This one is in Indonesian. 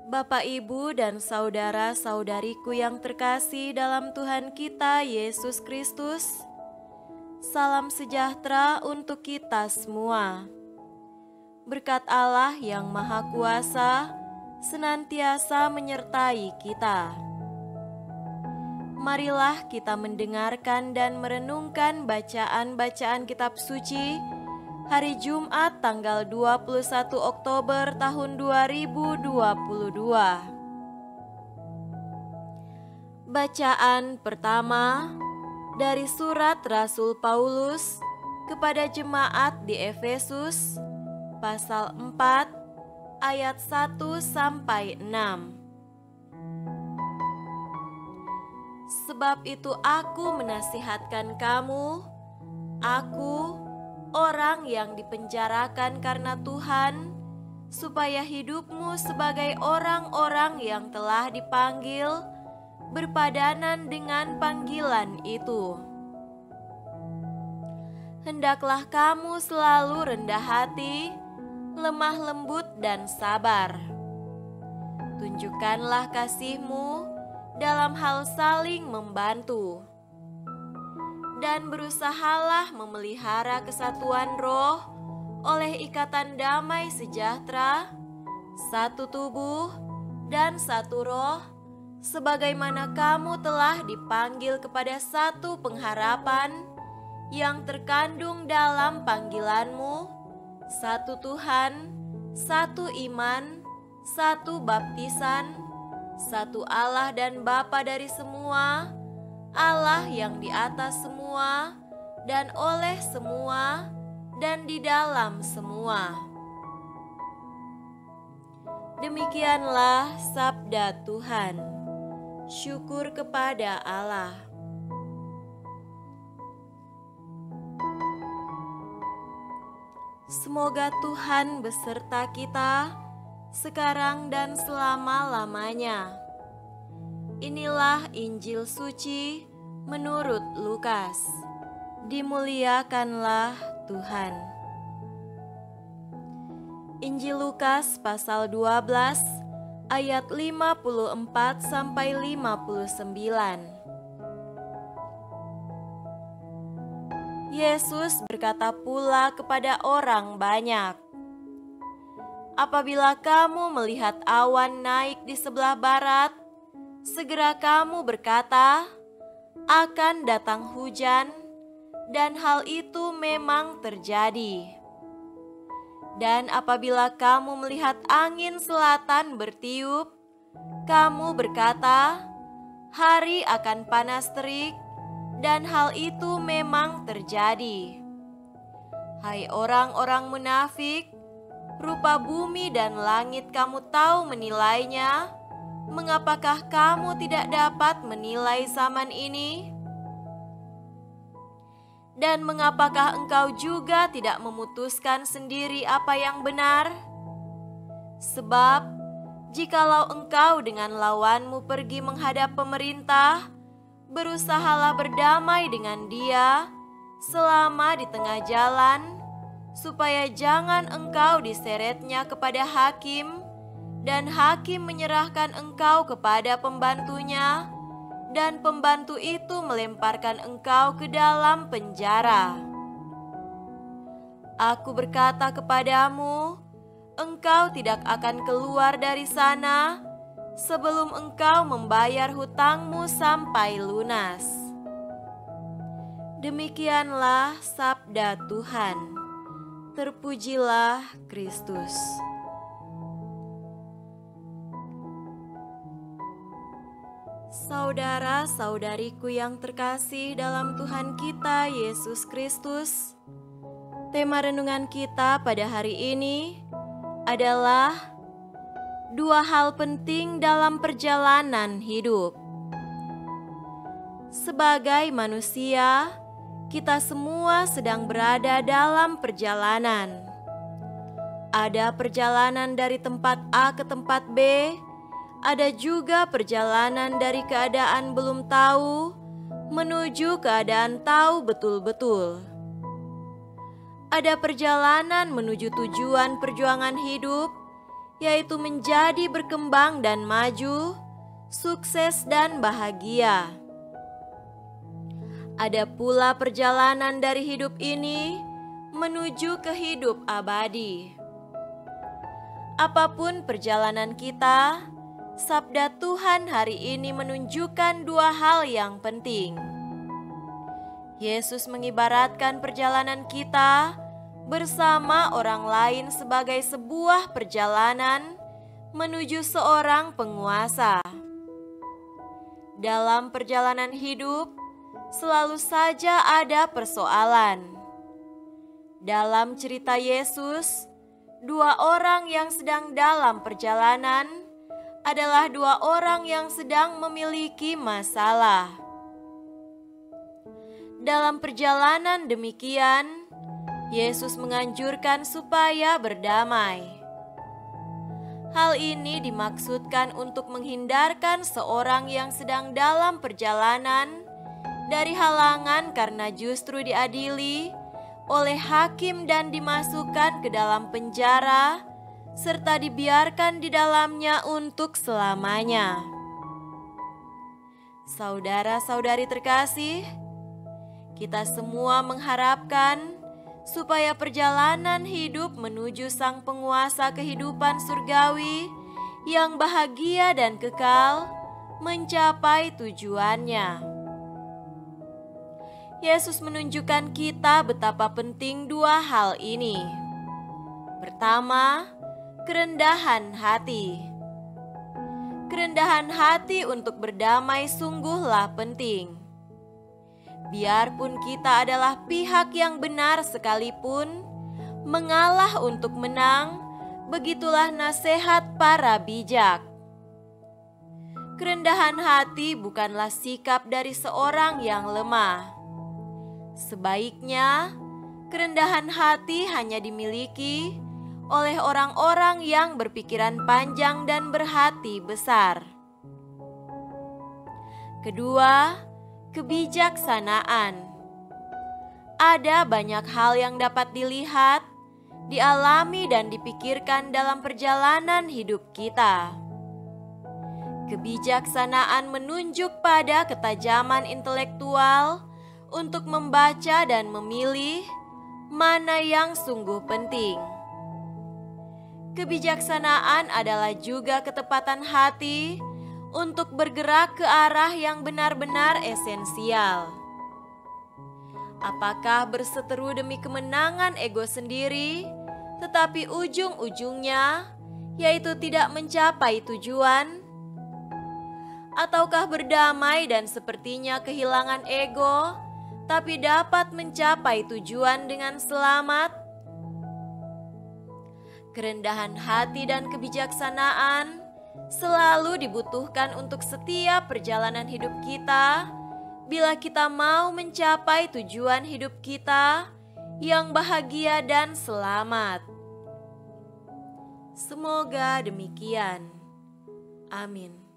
Bapak, Ibu, dan saudara-saudariku yang terkasih dalam Tuhan kita Yesus Kristus, salam sejahtera untuk kita semua. Berkat Allah yang Maha Kuasa senantiasa menyertai kita. Marilah kita mendengarkan dan merenungkan bacaan-bacaan kitab suci hari Jumat tanggal 21 Oktober tahun 2022. Bacaan pertama dari surat Rasul Paulus kepada jemaat di Efesus pasal 4 ayat 1 sampai 6. Sebab itu aku menasihatkan kamu, aku orang yang dipenjarakan karena Tuhan, supaya hidupmu sebagai orang-orang yang telah dipanggil berpadanan dengan panggilan itu. Hendaklah kamu selalu rendah hati, lemah lembut dan sabar. Tunjukkanlah kasihmu dalam hal saling membantu. Dan berusahalah memelihara kesatuan roh oleh ikatan damai sejahtera, satu tubuh dan satu roh, sebagaimana kamu telah dipanggil kepada satu pengharapan yang terkandung dalam panggilanmu, satu Tuhan, satu iman, satu baptisan, satu Allah dan Bapa dari semua, Allah yang di atas semua, dan oleh semua, dan di dalam semua. Demikianlah sabda Tuhan. Syukur kepada Allah. Semoga Tuhan beserta kita sekarang dan selama-lamanya. Inilah Injil suci menurut Lukas. Dimuliakanlah Tuhan. Injil Lukas pasal 12 ayat 54 sampai 59. Yesus berkata pula kepada orang banyak, "Apabila kamu melihat awan naik di sebelah barat, segera kamu berkata, akan datang hujan, dan hal itu memang terjadi. Dan apabila kamu melihat angin selatan bertiup, kamu berkata, hari akan panas terik, dan hal itu memang terjadi. Hai orang-orang munafik, rupa bumi dan langit kamu tahu menilainya. Mengapakah kamu tidak dapat menilai zaman ini? Dan mengapakah engkau juga tidak memutuskan sendiri apa yang benar? Sebab, jikalau engkau dengan lawanmu pergi menghadap pemerintah, berusahalah berdamai dengan dia selama di tengah jalan, supaya jangan engkau diseretnya kepada hakim, dan hakim menyerahkan engkau kepada pembantunya, dan pembantu itu melemparkan engkau ke dalam penjara. Aku berkata kepadamu, engkau tidak akan keluar dari sana sebelum engkau membayar hutangmu sampai lunas." Demikianlah sabda Tuhan. Terpujilah Kristus. Saudara-saudariku yang terkasih dalam Tuhan kita Yesus Kristus, tema renungan kita pada hari ini adalah dua hal penting dalam perjalanan hidup. Sebagai manusia, kita semua sedang berada dalam perjalanan. Ada perjalanan dari tempat A ke tempat B, ada juga perjalanan dari keadaan belum tahu menuju keadaan tahu betul-betul. Ada perjalanan menuju tujuan perjuangan hidup, yaitu menjadi berkembang dan maju, sukses dan bahagia. Ada pula perjalanan dari hidup ini menuju ke hidup abadi. Apapun perjalanan kita, sabda Tuhan hari ini menunjukkan dua hal yang penting. Yesus mengibaratkan perjalanan kita bersama orang lain sebagai sebuah perjalanan menuju seorang penguasa. Dalam perjalanan hidup, selalu saja ada persoalan. Dalam cerita Yesus, dua orang yang sedang dalam perjalanan adalah dua orang yang sedang memiliki masalah. Dalam perjalanan demikian, Yesus menganjurkan supaya berdamai. Hal ini dimaksudkan untuk menghindarkan seorang yang sedang dalam perjalanan dari halangan karena justru diadili oleh hakim dan dimasukkan ke dalam penjara serta dibiarkan di dalamnya untuk selamanya. Saudara-saudari terkasih, kita semua mengharapkan supaya perjalanan hidup menuju Sang Penguasa kehidupan surgawi yang bahagia dan kekal mencapai tujuannya. Yesus menunjukkan kita betapa penting dua hal ini. Pertama, kerendahan hati. Kerendahan hati untuk berdamai sungguhlah penting. Biarpun kita adalah pihak yang benar sekalipun, mengalah untuk menang, begitulah nasihat para bijak. Kerendahan hati bukanlah sikap dari seorang yang lemah. Sebaiknya, kerendahan hati hanya dimiliki oleh orang-orang yang berpikiran panjang dan berhati besar. Kedua, kebijaksanaan. Ada banyak hal yang dapat dilihat, dialami dan dipikirkan dalam perjalanan hidup kita. Kebijaksanaan menunjuk pada ketajaman intelektual untuk membaca dan memilih mana yang sungguh penting. Kebijaksanaan adalah juga ketepatan hati untuk bergerak ke arah yang benar-benar esensial. Apakah berseteru demi kemenangan ego sendiri, tetapi ujung-ujungnya yaitu tidak mencapai tujuan? Ataukah berdamai dan sepertinya kehilangan ego, tapi dapat mencapai tujuan dengan selamat? Kerendahan hati dan kebijaksanaan selalu dibutuhkan untuk setiap perjalanan hidup kita bila kita mau mencapai tujuan hidup kita yang bahagia dan selamat. Semoga demikian. Amin.